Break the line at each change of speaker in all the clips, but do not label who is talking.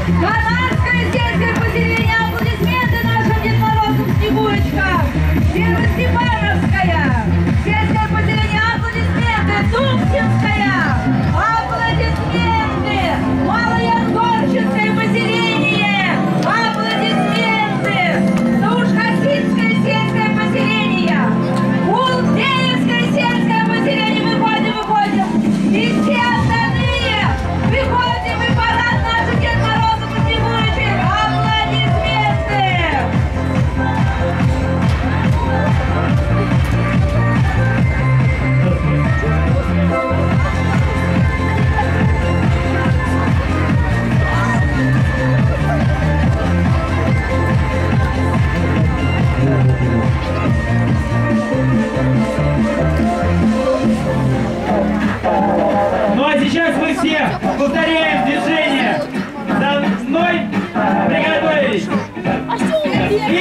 Канадское сельское поселение, аплодисменты нашим Дед Морозом, Снегурочкам. Северо-Степановская, сельское поселение, аплодисменты. Тумсинская, аплодисменты. Малоянгорческое поселение, аплодисменты. Саушхасидское сельское поселение, Улдеевское сельское поселение. Выходим. И все остальные выходим, и парад наших Дед Морозов и Снегурочек. Аплодисменты.
Ну а сейчас мы все повторяем движение. За мной приготовились. И...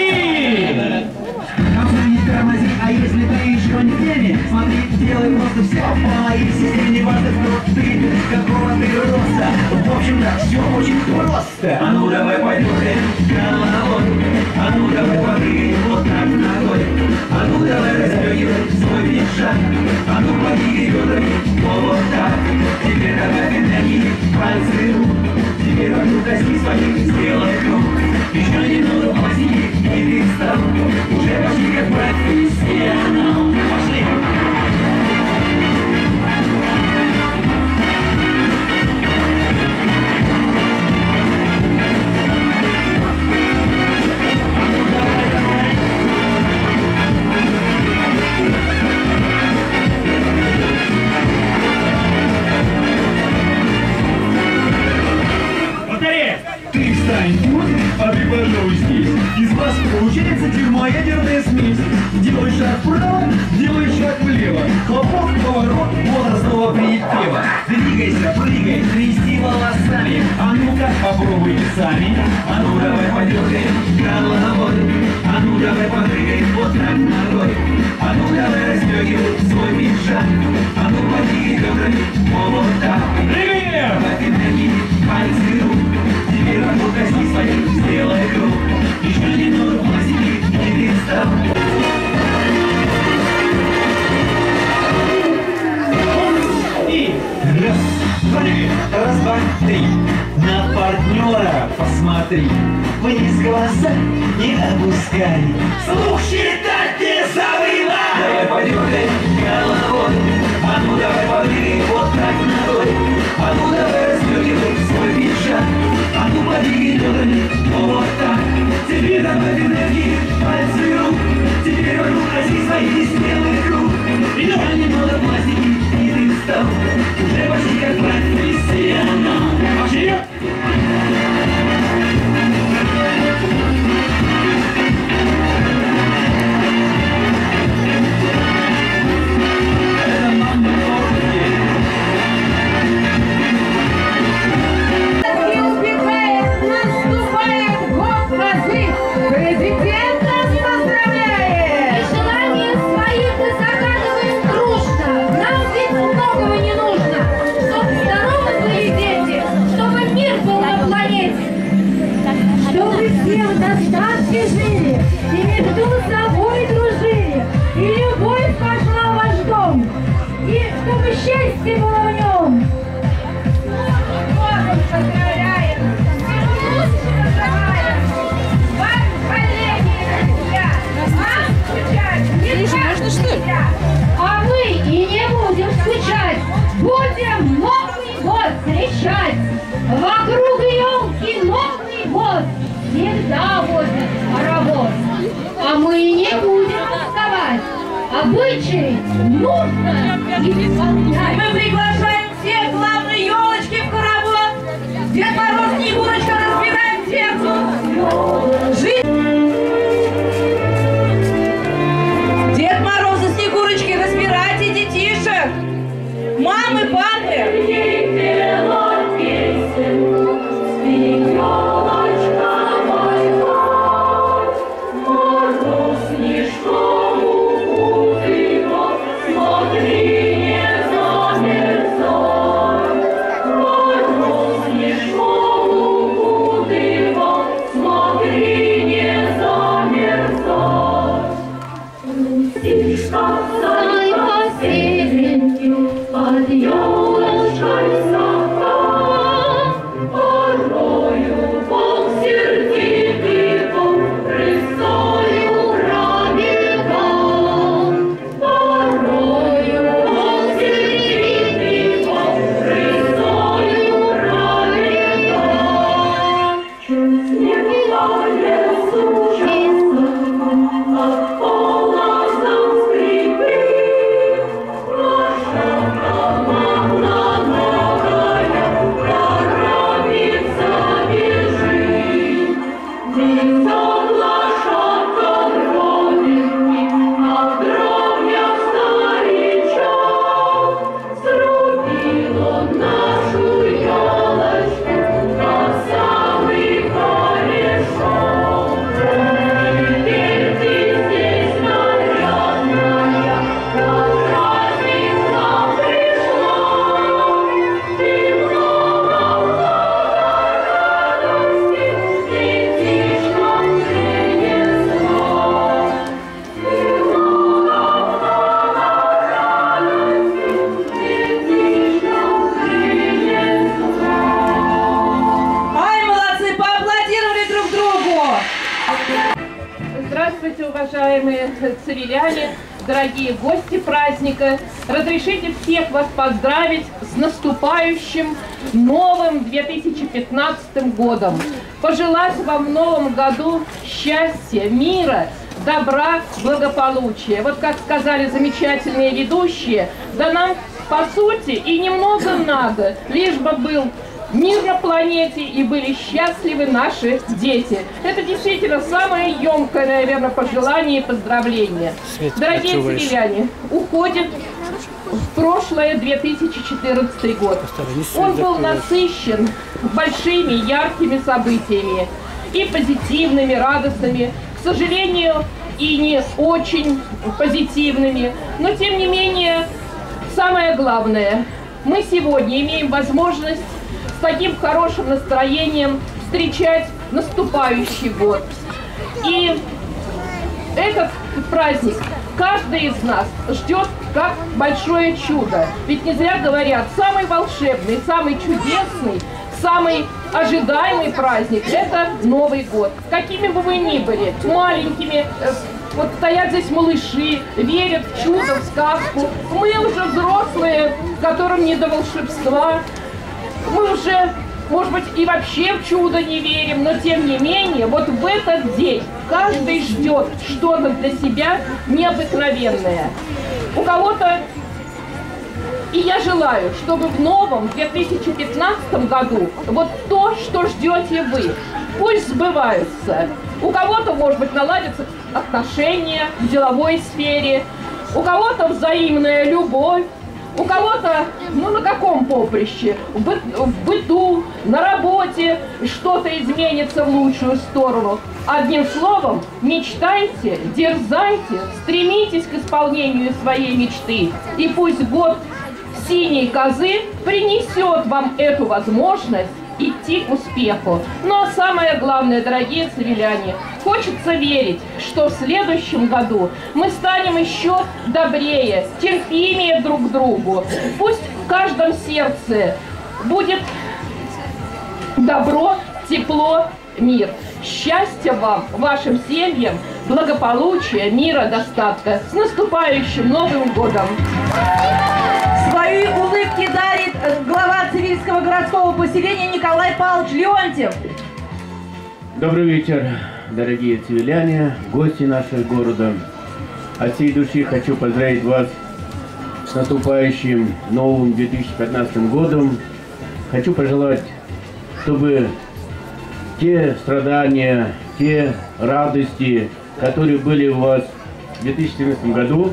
Не тормози, а если ты еще не в теме, смотри, делай просто все по моей системе, не важно, кто ты, какого ты роста. В общем-то, все очень просто. А ну давай подергай головой, а ну давай попрыгай вот так ногой, а ну давай расстегивай свой пиджак, а ну подвигай бедрами, вот так. Теперь давай энергии, пальцы рук, теперь вокруг коси своих сделай круг. Еще немного пластики, и ты стал уже почти как профессионал. Пошли! Ты встань тут, а ты, пожалуй, здесь. Из вас получается термоядерная смесь. Делай шаг вправо, делай шаг влево. Хлопок, поворот, вот снова припева. Двигайся, прыгай, трясти волосами. А ну-ка, попробуйте сами. А ну давай подергаем головой. А ну давай попрыгай вот так ногой. А ну давай расстегивай свой пиджак. А ну подвигай бедрами, вот так.
Прыгаем!
Давай энергии, пальцы рук. Теперь вокруг коси своих сделай круг. Еще немного пластики, и ты стал. И раз, два, три. На партнера посмотри. Вниз глаза не опускай. Слух считать не забывай. Давай подергай головой. А ну давай подвигай вот так ногой. А ну давай расстегивай свой пиджак. А ну подвигай бедрами, вот так. Теперь добавь энергии, пальцы рук. Теперь вокруг коси свои смелый круг. Еще немного пластики, и ты стал уже почти как профессионал. Пошли!
Жили, и между собой дружили, и любовь пошла в ваш дом, и чтобы счастье было в нем. Богом поздравляем, поздравляем, вам, коллеги, друзья, вам скучать не нельзя, а мы и не будем скучать, будем Новый год встречать, вокруг елки Новый год. Всегда возят паровоз, а мы не будем отставать. Обычаи нужно исполнять. Мы приглашаем всех главной елочки в хоровод. Дед Мороз, Снегурочка, разбираем сердцу. Дед Мороз и Снегурочки, разбирайте детишек. Мамы, папы.
Снежком Здравствуйте, уважаемые цивиляне, дорогие гости праздника. Разрешите всех вас поздравить с наступающим новым 2015 годом. Пожелать вам в новом году счастья, мира, добра, благополучия. Вот как сказали замечательные ведущие, да нам по сути и немного надо, лишь бы был мир на планете и были счастливы наши дети. Это действительно самое емкое, наверное, пожелание и поздравление. Дорогие цивиляне, уходит в прошлое 2014 год. Он был насыщен большими, яркими событиями, и позитивными, радостными, к сожалению, и не очень позитивными. Но, тем не менее, самое главное, мы сегодня имеем возможность с таким хорошим настроением встречать наступающий год. И этот праздник каждый из нас ждет как большое чудо. Ведь не зря говорят, самый волшебный, самый чудесный, самый ожидаемый праздник – это Новый год. Какими бы вы ни были, маленькими, вот стоят здесь малыши, верят в чудо, в сказку. Мы уже взрослые, которым не до волшебства. Мы уже, может быть, и вообще в чудо не верим, но тем не менее, вот в этот день каждый ждет что-то для себя необыкновенное. У кого-то, и я желаю, чтобы в новом 2015 году вот то, что ждете вы, пусть сбываются. У кого-то, может быть, наладятся отношения в деловой сфере, у кого-то взаимная любовь, у кого-то, ну на каком поприще, в быту, на работе что-то изменится в лучшую сторону. Одним словом, мечтайте, дерзайте, стремитесь к исполнению своей мечты. И пусть год синей козы принесет вам эту возможность идти к успеху. Ну а самое главное, дорогие цивиляне, хочется верить, что в следующем году мы станем еще добрее, терпимее друг к другу. Пусть в каждом сердце будет добро, тепло, мир. Счастья вам, вашим семьям, благополучия, мира, достатка. С наступающим Новым годом!
Свои улыбки дарит глава Цивильского городского поселения Николай Павлович Леонтьев.
Добрый вечер, дорогие цивиляне, гости нашего города. От всей души хочу поздравить вас с наступающим новым 2015 годом. Хочу пожелать, чтобы те страдания, те радости, которые были у вас в 2014 году,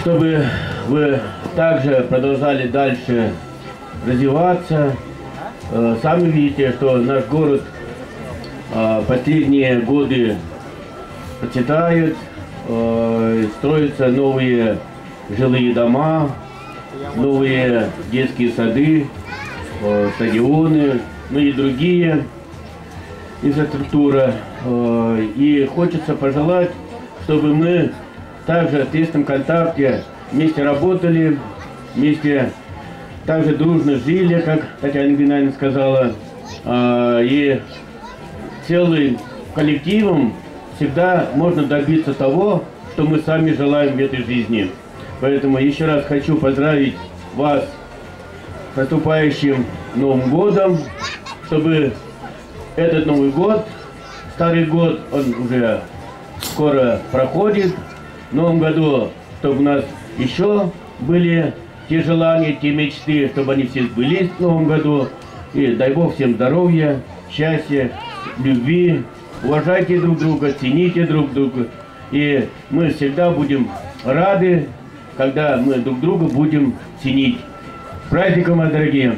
чтобы вы также продолжали дальше развиваться. Сами видите, что наш город последние годы процветает, строятся новые жилые дома, новые детские сады, стадионы, ну и другие инфраструктура. И хочется пожелать, чтобы мы также в тесном контакте вместе работали, вместе также дружно жили, как Татьяна Геннадьевна сказала, и целым коллективом всегда можно добиться того, что мы сами желаем в этой жизни. Поэтому еще раз хочу поздравить вас с наступающим Новым годом, чтобы этот Новый год, старый год, он уже скоро проходит. В Новом году, чтобы у нас еще были те желания, те мечты, чтобы они все сбылись в Новом году. И дай Бог всем здоровья, счастья, любви. Уважайте друг друга, цените друг друга. И мы всегда будем рады, когда мы друг друга будем ценить. С праздником, мои дорогие!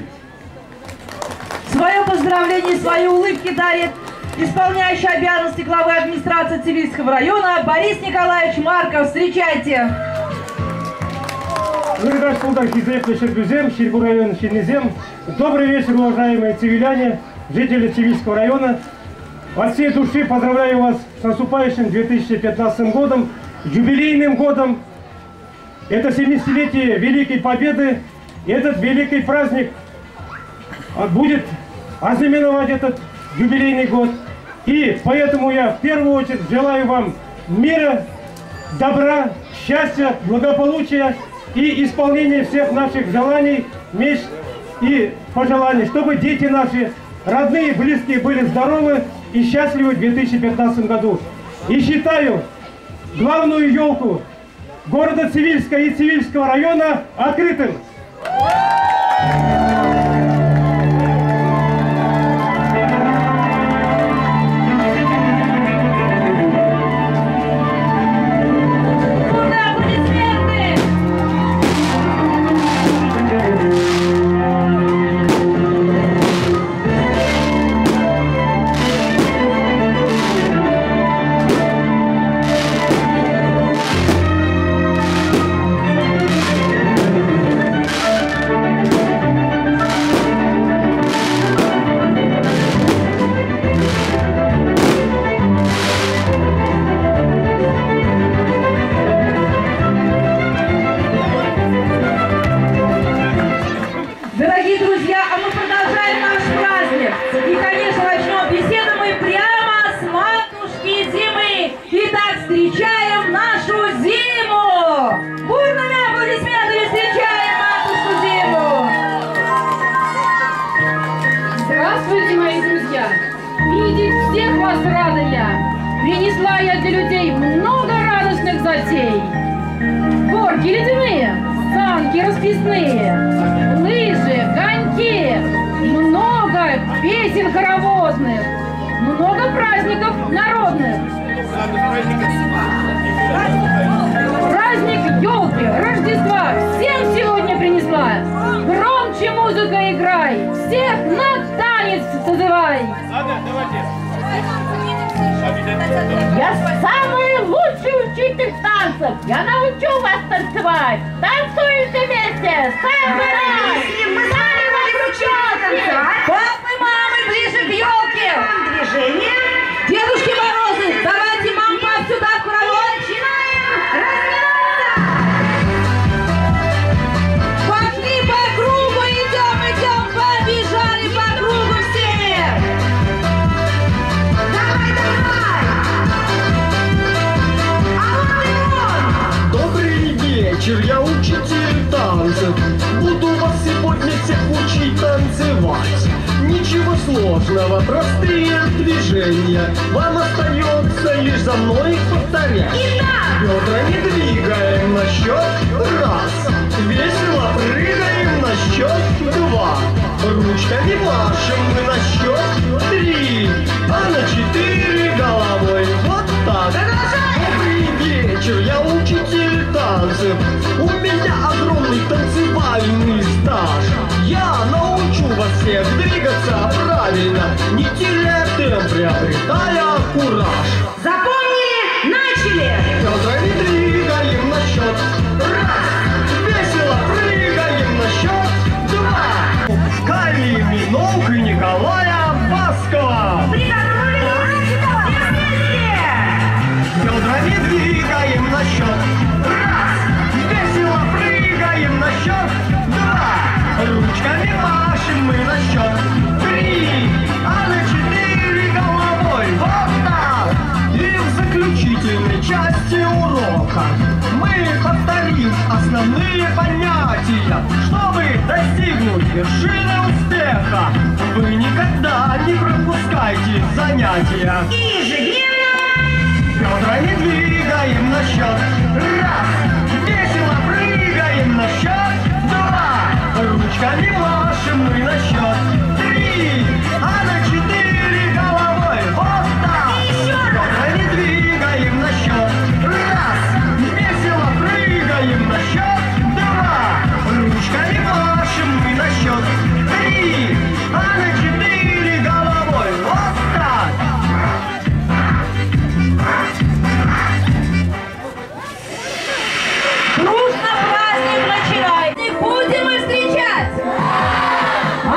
Свое поздравление, свои улыбки дарит исполняющий обязанности главы администрации Цивильского района Борис Николаевич Марков. Встречайте!
Добрый вечер, уважаемые цивиляне, жители Цивильского района. От всей души поздравляю вас с наступающим 2015 годом, юбилейным годом. Это 70-летие Великой Победы. И этот великий праздник будет ознаменовать этот юбилейный год. И поэтому я в первую очередь желаю вам мира, добра, счастья, благополучия и исполнения всех наших желаний, мечт и пожеланий, чтобы дети наши, родные, близкие были здоровы и счастливы в 2015 году. И считаю главную елку города Цивильска и Цивильского района открытым.
Дорогие друзья, а мы продолжаем наш праздник. И, конечно, начнем беседу мы прямо с матушки зимы. Итак, встречаем нашу зиму. Бурными аплодисментами встречаем матушку зиму.
Здравствуйте, мои друзья! Видеть всех вас рада я! Принесла я для людей много радостных затей. Горки ледяные, санки расписные, лыжи, коньки, много песен хороводных, много праздников народных. Праздник елки, Рождества всем сегодня принесла. Громче музыка играй, всех на танец созывай.
Я самый лучший учитель танцев. Я научу вас танцевать. Танцуйте вместе. Самый раз.
Папы, мамы, ближе к елке. Движение. Дедушки Морозы, давайте мам, пап сюда в хоровод. Начинаем. Разминаться. Пошли по кругу, идем, побежали по кругу все. Давай.
Добрый вечер, я учитель танцев. Буду вас сегодня всех учить танцевать. Ничего сложного, простые движения. Вам остается лишь за мной повторять. Бедрами двигаем на счет раз. Весело прыгаем на счет два. Ручками машем мы на счет три. А на 4 головой вот так. Добрый вечер, я учитель танцев. У меня огромный танцевальный стаж. Я научу вас всех двигаться правильно, не теряя темп, приобретая кураж.
Запомнили? Начали!
Бедрами двигаем на счет раз. Весело прыгаем на счет два. Калий Минок и Николая Баскова.
Приготовились?
Бедрами двигаем на счет раз. Весело прыгаем на счет два. Ручками машем мы на счет три. А на 4 головой вот так. И в заключительной части урока мы повторим основные понятия. Чтобы достигнуть вершины успеха, вы никогда не пропускайте занятия.
Ежедневно!
Бедрами двигаем на счет раз. Весело прыгаем на счет два. Ручками машем мы на счет три. А на 4 головой вот так. Бедрами двигаем на счет раз. Весело прыгаем на счет два. Ручками машем мы на счет три. А на 4 головой вот так.
Дружно праздник начинай! И будем мы встречать! А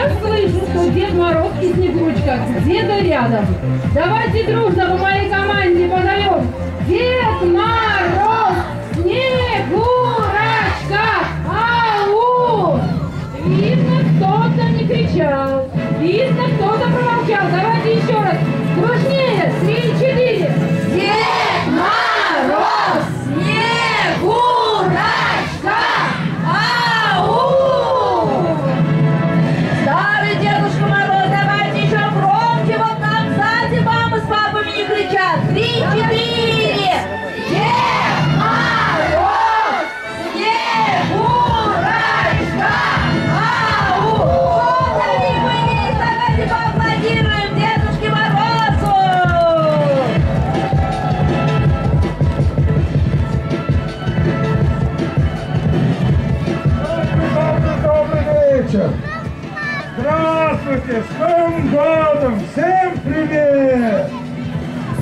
Я слышу, что Дед Мороз и Снегурочка где-то рядом. Давайте дружно по моей команде позовем. Дед Мороз, Снегурочка, ау! Видно, кто-то не кричал. Видно, кто-то промолчал. Давайте еще раз. Дружнее. 3, 4.
Дед Мороз, Снегурочка, ау! Старый Дедушка Мороз, давайте еще громче, вот там сзади мамы с папами не кричат. 3, 4. Дед Мороз, Снегурочка, ау! Вот они мы, давайте поаплодируем Дедушке Морозу!
Добрый вечер! Здравствуйте! С Новым годом! Всем привет!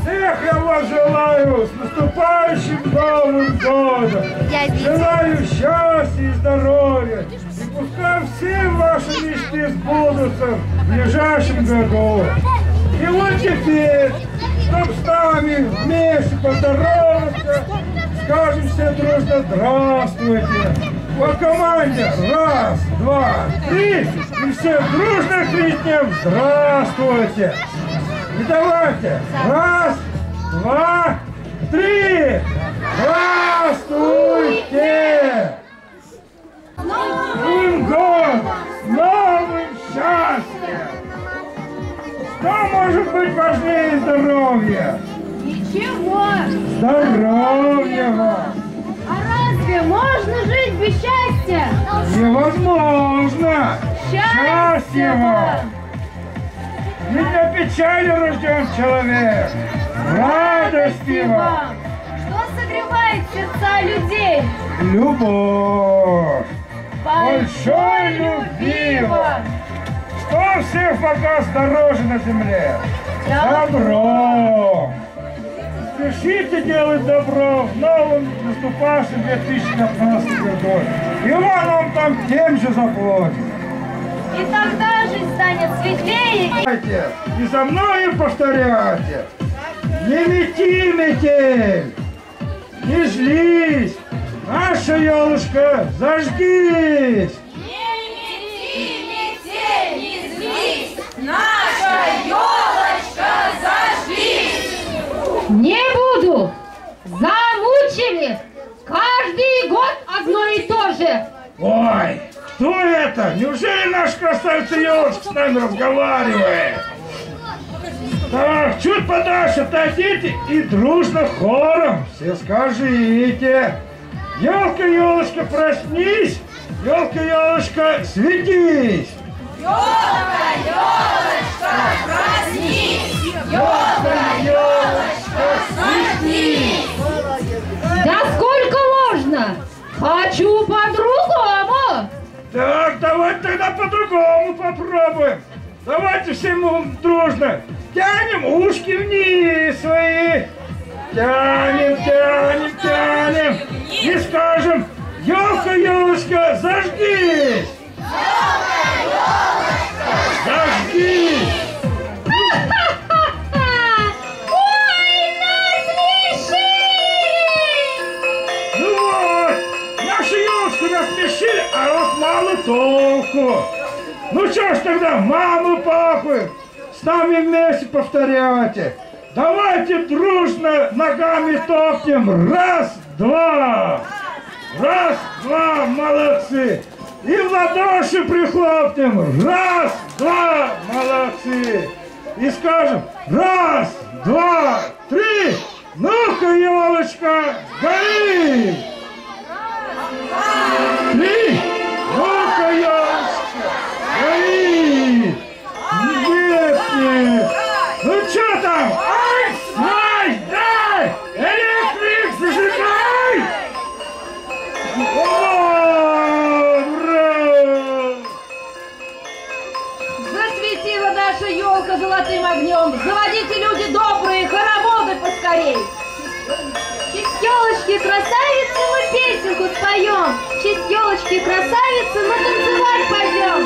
Всех я вас желаю с наступающим Новым годом! Желаю счастья и здоровья! И пускай все ваши мечты сбудутся в ближайшем году! И вот теперь, чтоб с нами вместе поздороваться, скажем все дружно «Здравствуйте!» По команде 1, 2, 3, и все дружно крикнем «Здравствуйте!» И давайте 1, 2, 3! Здравствуйте! С Новым годом! С новым счастьем! Что может быть важнее здоровья?
Ничего.
Здоровья вам!
А разве можно жить без счастья?
Невозможно!
Счастья
вам! Не для печали рожден человек! Радости вам!
Что согревает сердца людей?
Любовь! Большой любви вам!
вам!
Что всех богатств дороже на земле?
Добро!
Добро! Спешите делать добро в новом наступавшем 2015 году. И он вам там тем же заплатит.
И тогда жизнь станет светлее.
И за мною повторяйте. Не мети, метель, не жлись, наша елушка, зажгись.
Не мети, метель, не злись, наша елочка зажгись!
Не буду! Замучили! Каждый год одно и то же!
Ой, кто это? Неужели наш красавица елочка с нами разговаривает? Так, чуть подальше отойдите и дружно хором все скажите. Елка, елочка, проснись, елка, елочка, светись.
Елка, елочка, проснись! Елка, елочка, светись!
Да сколько можно? Хочу по-другому!
Так, давайте тогда по-другому попробуем. Давайте всем дружно тянем ушки вниз свои. Тянем, тянем, тянем. И скажем, елка, елочка, зажгись.
Елка, елочка,
Зажгись.
Ой, насмешили!
Ну вот, нашу елочку насмешили, а вот мало толку. Ну что ж тогда, мамы, папы, с нами вместе повторяйте. Давайте дружно ногами топнем. 1, 2. 1, 2, молодцы. И в ладоши прихлопнем. 1, 2, молодцы. И скажем 1, 2, 3. Ну-ка, елочка, гори. 3. Ну-ка, елочка, гори. Нет, нет. Ну что там? Ай, ай, дай! Электрик, зажигай! О, ура!
засветила наша елка золотым огнем. Заводите, люди добрые, хороводы поскорей.
В честь елочки красавицы мы песенку споем. В честь елочки красавицы мы танцевать пойдем.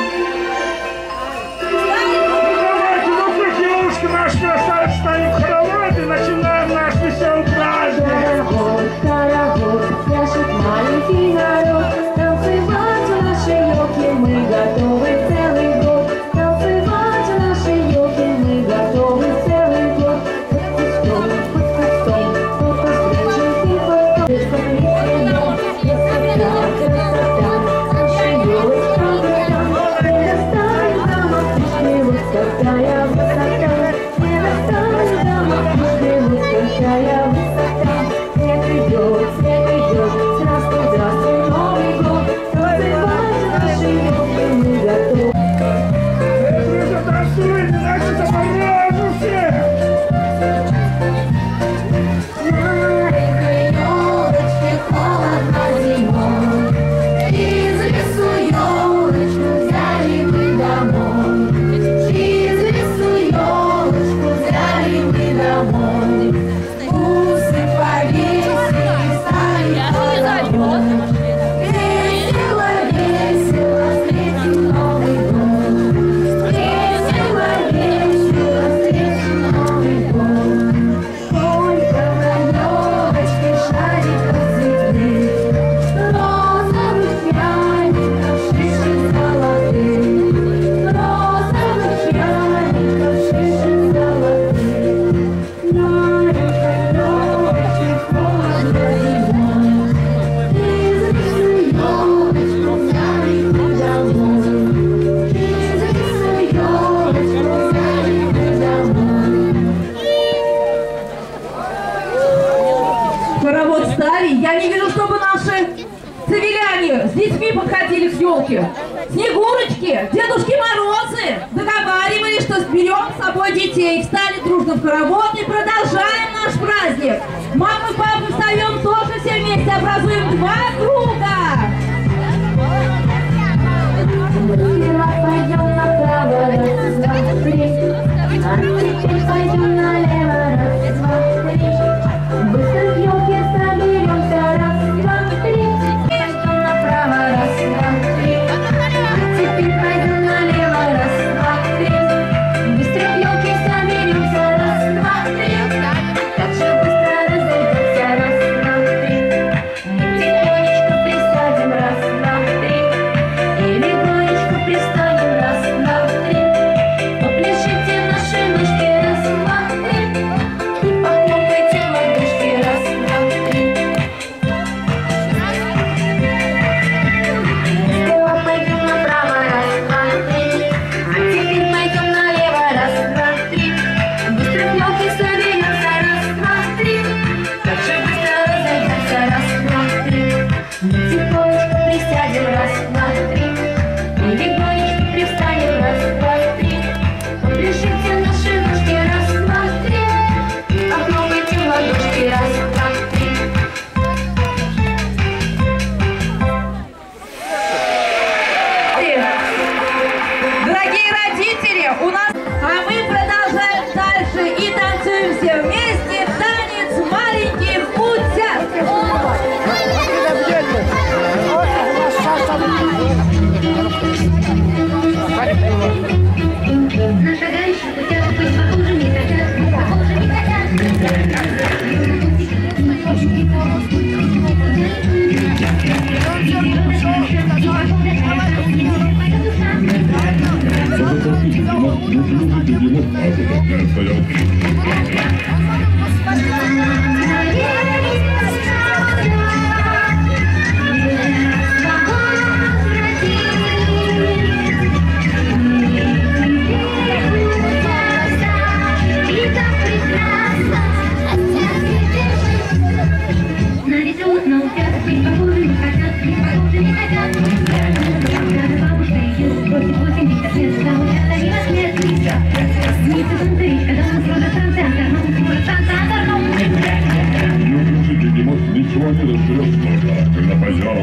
детей, встали дружно в хоровод и продолжаем наш праздник. Мамы и папы встаем тоже все вместе, образуем два круга.
Пойдем направо, раз, два, три. А теперь пойдем налево, раз, два, три. Быстро в елке соберемся, раз, два, три. Пойдем направо, раз, два, три. А теперь пойдем налево, раз, два, три. Быстро в елке соберемся, раз, два, три. Так же быстро разойдемся, раз, два, три. Мы тихонечко присядем, раз, два, три. И легонечко пристанем, раз, два, три. Попляшите наши ножки, раз, два, три. И похлопайте ладошки, раз, два, три. Сначала пойдем направо, раз, два, три. А теперь пойдем налево, раз, два, три. Быстро в елке соберемся, раз, два, три. Так же быстро разойдемся, раз, два, три. Мы тихонечко присядем, раз, два, три. И легонечко привстанем, раз, два, три. Попляшите наши ножки, раз, два, три. И похлопайте ладошки, раз, два, три.
Дорогие родители, у нас... А мы продолжаем дальше и танцуем все вместе танец маленьких утят.
На шагающих утят быть похожими хотят, быть похожими нарисуют на утят, быть похожими хотят, быть похожими хотят. Когда бабушка идет, просит 80 лет, за утятами во след. Снится танцевить, когда у нас рода танца,
ничего не разберешь, когда пойдем.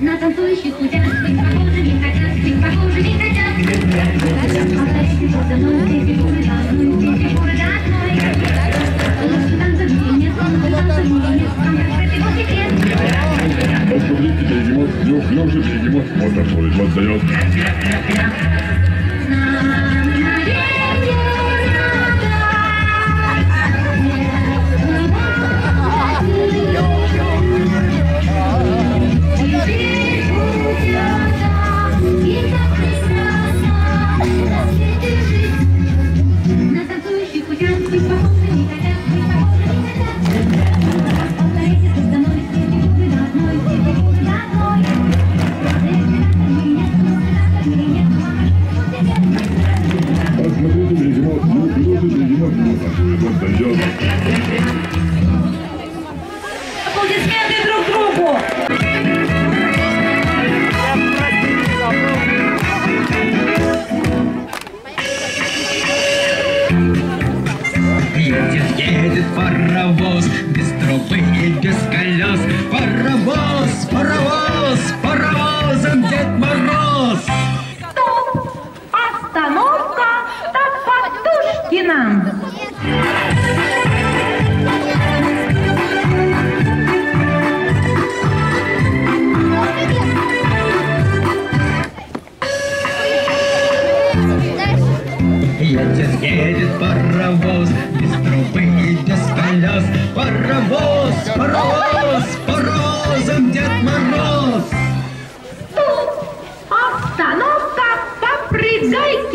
На танцующих утят быть похожими хотят, быть похожими хотят. Повторите за мной, все фигуры за мной, все фигуры за мной. Лучше танцуй, нет, танцуй, нет, танцуй, секрет.
Посмотрите, бегемот, неуклюжий бегемот, вот такой, вот дает.
На танцующих утят быть похожими хотят, быть похожими хотят. Повторите за мной, все фигуры за одной, все фигуры за одной.
Посмотрите, бегемот, неуклюжий бегемот, вот такой, вот дает.
Аплодисменты друг другу.
Едет паровоз, без трубы и без колес. Паровоз, паровоз, паровозом Дед Мороз.
Стоп! Остановка! Так подушки нам!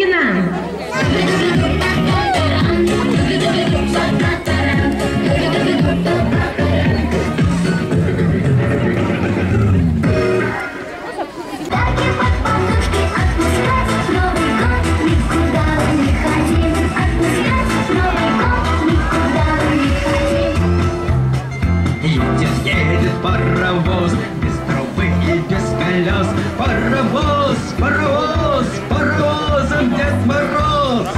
Лискина.
Едет паровоз, без трубы и без колес. Паровоз, паровоз, паровозом Дед Мороз.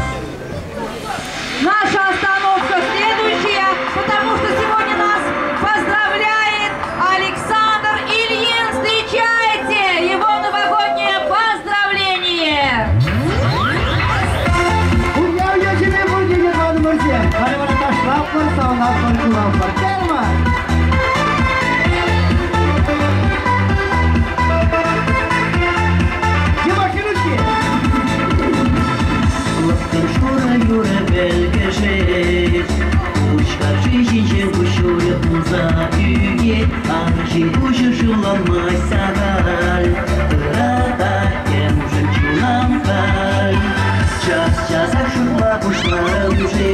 Наша остановка следующая, потому что сегодня нас поздравляет Александр Ильин. Встречайте его новогоднее поздравление.
Uya şimdi bugün yapanımızı. Hadi bana taşlar varsa ondan sonra kulağım var. Gelme.
Шура Юра белгешет, Ушкар жизнь кушуя пуза үйге, Анчи кушу шуламай сагаль, Тырата кем жемчугам каль. Час шурла кушларым жи,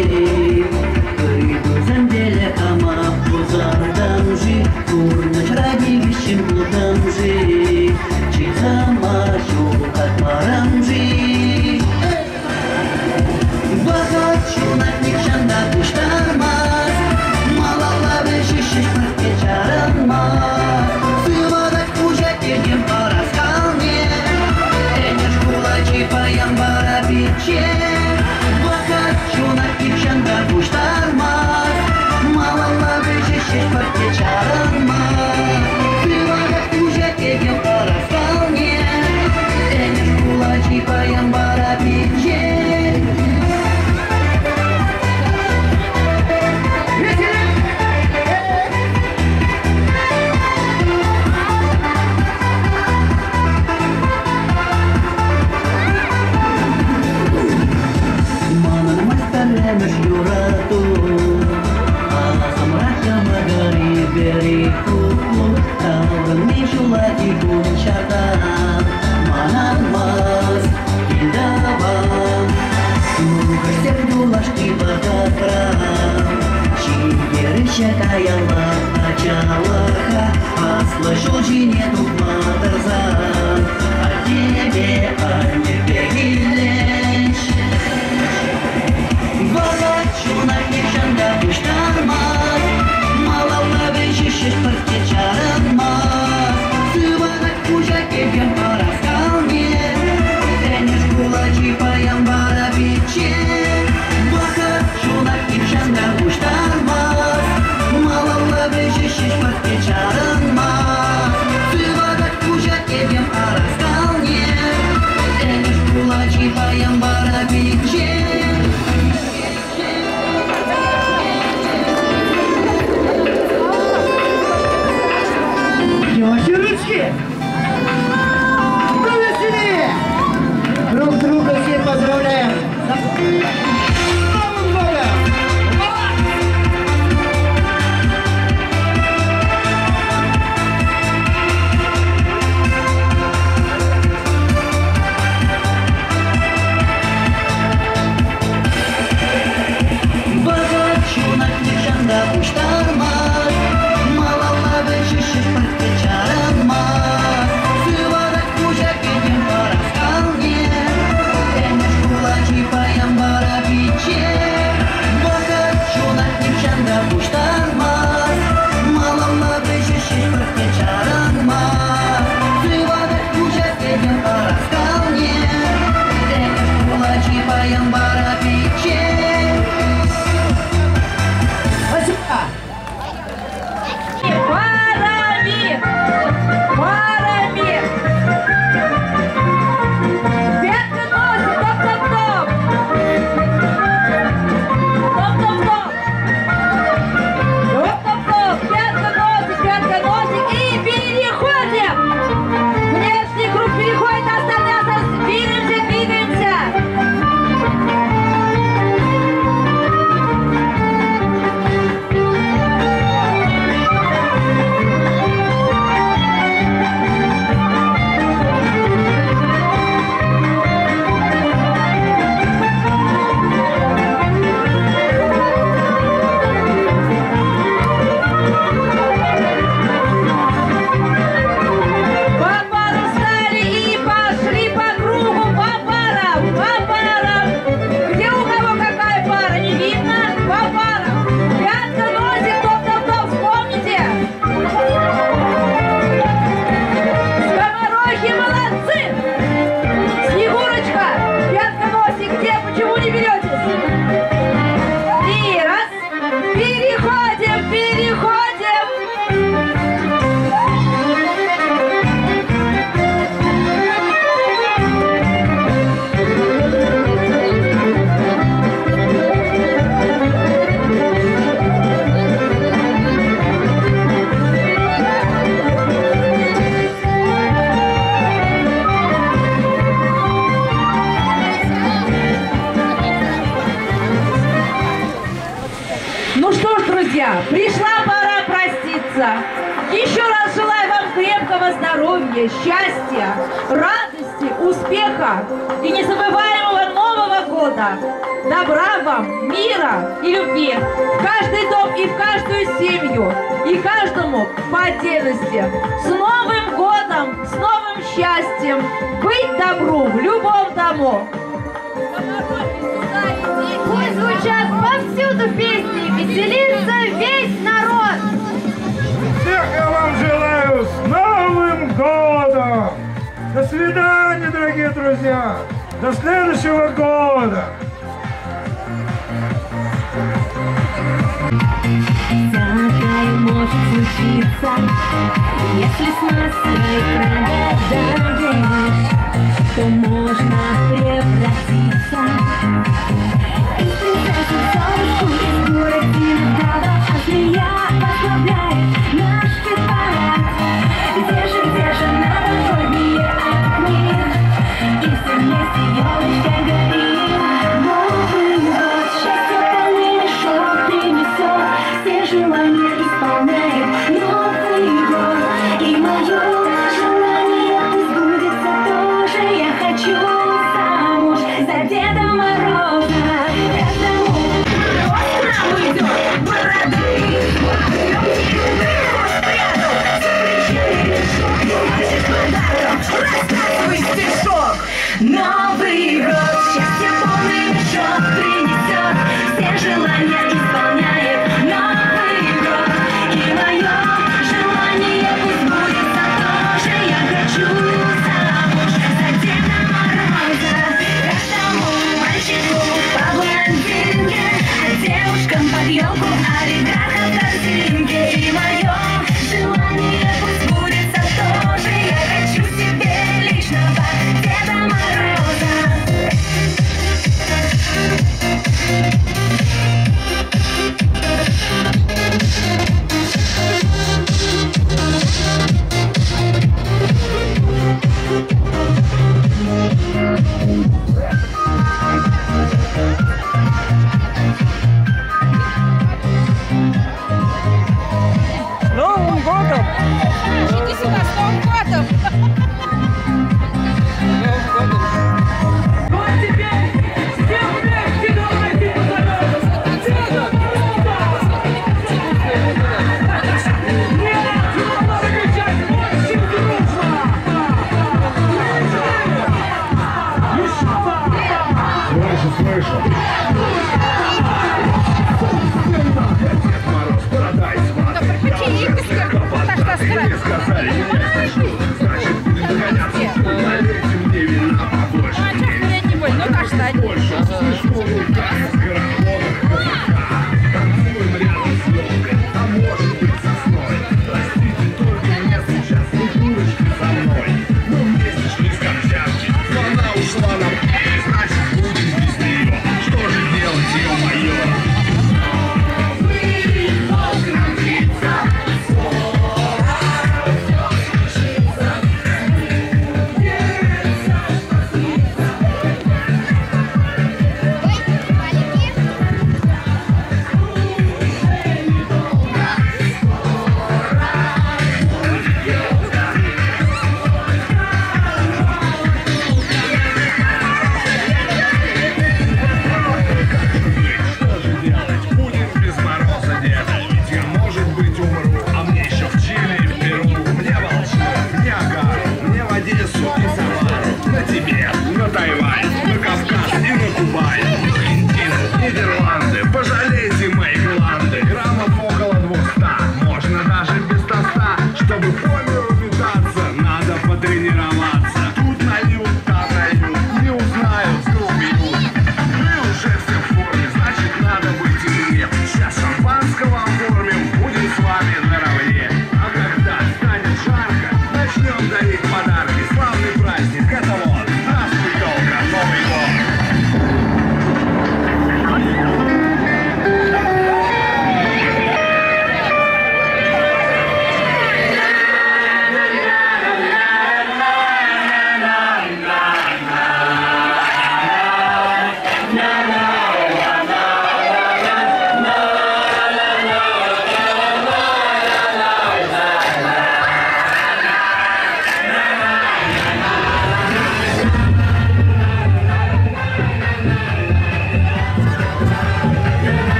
Кыйду земделе камап пузардам жи, Курныч ради вишим блудам жи, Чихама шукат марам жи. Чунак нишанда куштармас, малалары шишиш пыртке жарылмас. Сывадак кужа келген параскалне, Энеш кулачи паян бара биче. Бакат чунак нишанда куштармас, малалары шишиш пыртке жарылмас. Сывадак кужа келген параскалне, Энеш кулачи паян бара биче. Emеш юрату, Азам ракама гари берику, Таурын мишулати гунчатан, Манамаз, Килдаван, Нугаш сердулашки богатран, Чигерища каяла ачалаха, Аслышал жинету мадарзан, А тебе, гилеш. Чунак нишанда куштармас, малалары шишиш пыртке жарылмас. Сывадак кужа келген параскалне, Энеш кулачи паян бара биче. Бакат чунак нишанда куштармас, малалары шишиш пыртке жарылмас. Сывадак кужа келген параскалне, Энеш кулачи
друзья, пришла пора проститься. Еще раз желаю вам крепкого здоровья, счастья, радости, успеха и незабываемого Нового года. Добра вам, мира и любви в каждый дом и в каждую семью, и каждому по отдельности. С Новым годом, с новым счастьем, быть добру в любом дому.
Пусть звучат повсюду песни, веселится весь народ.
Всех я вам желаю с Новым годом! До свидания, дорогие друзья! До следующего года!
Всякое может случиться, если с маской прогадаешь, то можно превратиться из принцессы в совушку, из буратино в краба, а змея возглавляет наш хит-парад. Где же новогодние огни, и все вместе елочкой горим. Новый год счастье полнейшего принесет, все желания исполняет Новый год. И мое желание пусть сбудется тоже, я хочу замуж за Деда Мороза. Каждому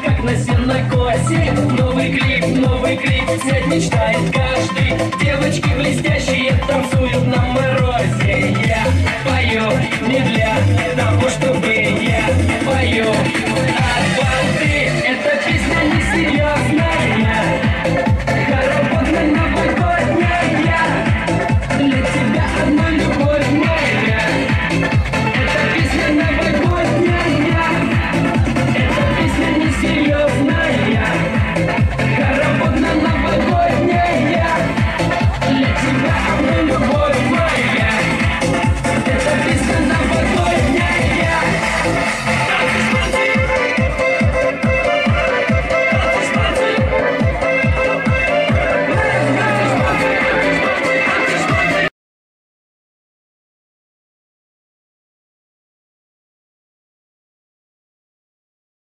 как на сенной косе. Новый клип, снять мечтает каждый.